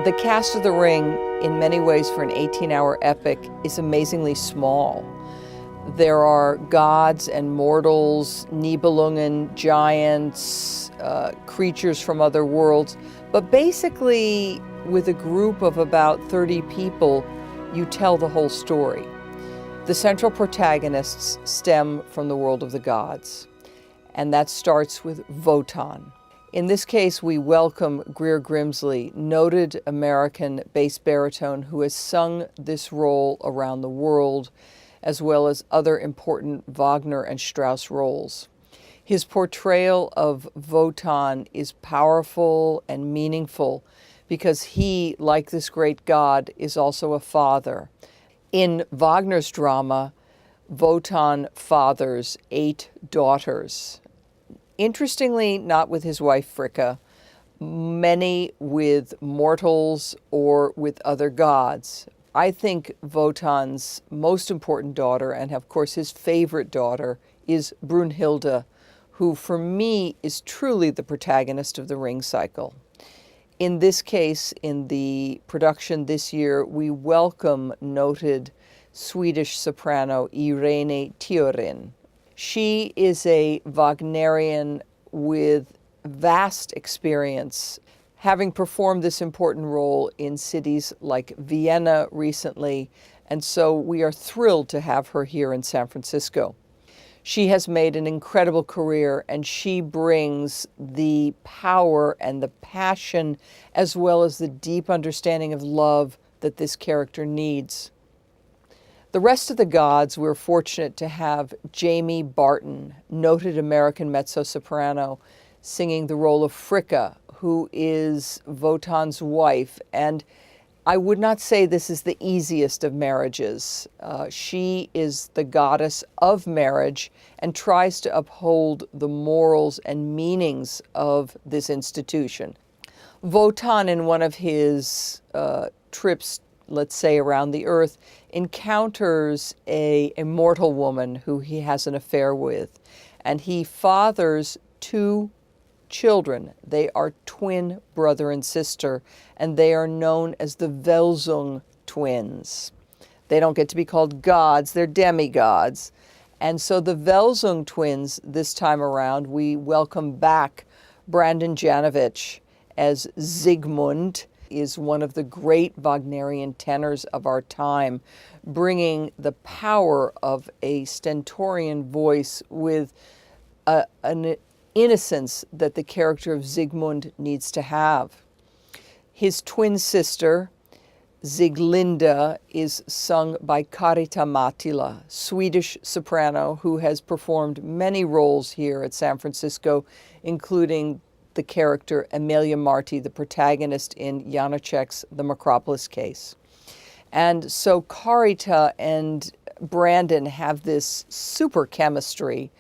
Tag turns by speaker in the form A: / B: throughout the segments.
A: The cast of The Ring, in many ways for an 18-hour epic, is amazingly small. There are gods and mortals, Nibelungen, giants, creatures from other worlds, but basically with a group of about 30 people, you tell the whole story. The central protagonists stem from the world of the gods, and that starts with Wotan. In this case, we welcome GREER GRIMSLEY, noted American bass baritone who has sung this role around the world, as well as other important Wagner and Strauss roles. His portrayal of Wotan is powerful and meaningful because he, like this great god, is also a father. In Wagner's drama, Wotan fathers 8 daughters. Interestingly, not with his wife Fricka, many with mortals or with other gods. I think Wotan's most important daughter, and of course his favorite daughter, is Brunhilde, who for me is truly the protagonist of the Ring cycle. In this case, in the production this year, we welcome noted Swedish soprano Irene Theorin. She is a Wagnerian with vast experience, having performed this important role in cities like Vienna recently, and so we are thrilled to have her here in San Francisco. She has made an incredible career, and she brings the power and the passion, as well as the deep understanding of love that this character needs. The rest of the gods, we're fortunate to have Jamie Barton, noted American mezzo-soprano, singing the role of Fricka, who is Wotan's wife. And I would not say this is the easiest of marriages. She is the goddess of marriage and tries to uphold the morals and meanings of this institution. Wotan, in one of his trips, let's say around the earth, encounters a mortal woman who he has an affair with, and he fathers 2 children. They are twin brother and sister, and they are known as the Welsung twins. They don't get to be called gods, they're demigods. And so the Welsung twins, this time around, we welcome back Brandon Jovanovich as Sigmund, is one of the great Wagnerian tenors of our time, bringing the power of a stentorian voice with an innocence that the character of Sigmund needs to have. His twin sister, Sieglinde, is sung by Karita Mattila, Swedish soprano who has performed many roles here at San Francisco, including the character Emilia Marti, the protagonist in Janacek's The Macropolis Case. And so Karita and Brandon have this super chemistry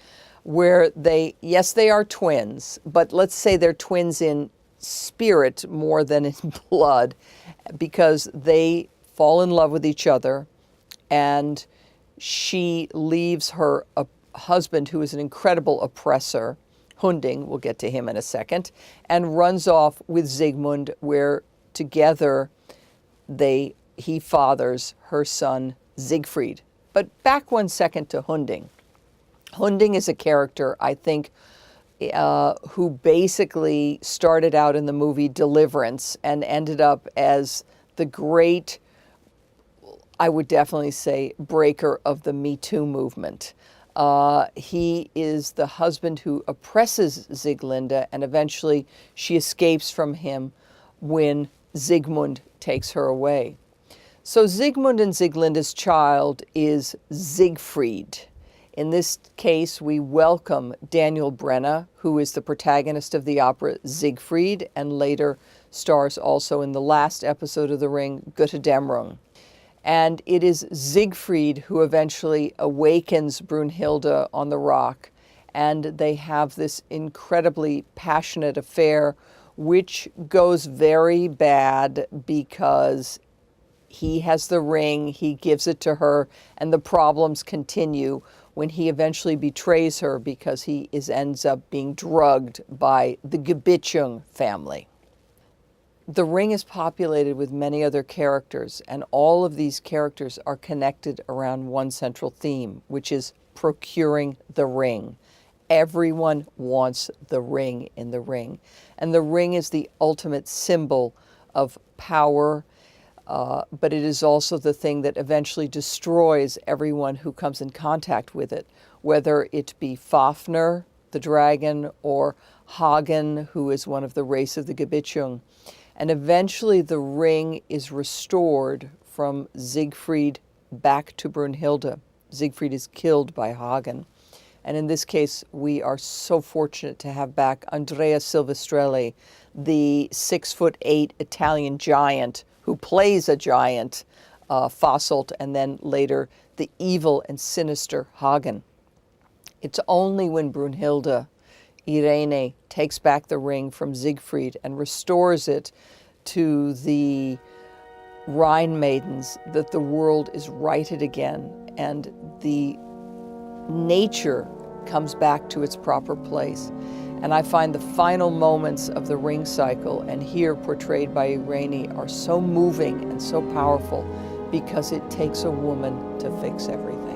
A: where they are twins, but let's say they're twins in spirit more than in blood, because they fall in love with each other, and she leaves her husband, who is an incredible oppressor, Hunding, we'll get to him in a second, and runs off with Sigmund, where together he fathers her son Siegfried. But back one second to Hunding. Hunding is a character, I think, who basically started out in the movie Deliverance and ended up as the great, I would definitely say, breaker of the Me Too movement. He is the husband who oppresses Sieglinde, and eventually she escapes from him when Sigmund takes her away. So Sigmund and Sieglinde's child is Siegfried. In this case, we welcome Daniel Brenna, who is the protagonist of the opera Siegfried, and later stars also in the last episode of The Ring, Götterdämmerung. And it is Siegfried who eventually awakens Brunhilde on the rock, and they have this incredibly passionate affair, which goes very bad because he has the ring, he gives it to her, and the problems continue when he eventually betrays her because ends up being drugged by the Gebitschung family. The ring is populated with many other characters, and all of these characters are connected around one central theme, which is procuring the ring. Everyone wants the ring in the ring. And the ring is the ultimate symbol of power, but it is also the thing that eventually destroys everyone who comes in contact with it, whether it be Fafnir, the dragon, or Hagen, who is one of the race of the Gibichung. And eventually the ring is restored from Siegfried back to Brunhilde. Siegfried is killed by Hagen. And in this case, we are so fortunate to have back Andrea Silvestrelli, the 6'8" Italian giant who plays a giant, Fasolt, and then later the evil and sinister Hagen. It's only when Brunhilde, Irene, takes back the ring from Siegfried and restores it to the Rhine maidens that the world is righted again and the nature comes back to its proper place. And I find the final moments of the ring cycle, and here portrayed by Irene, are so moving and so powerful because it takes a woman to fix everything.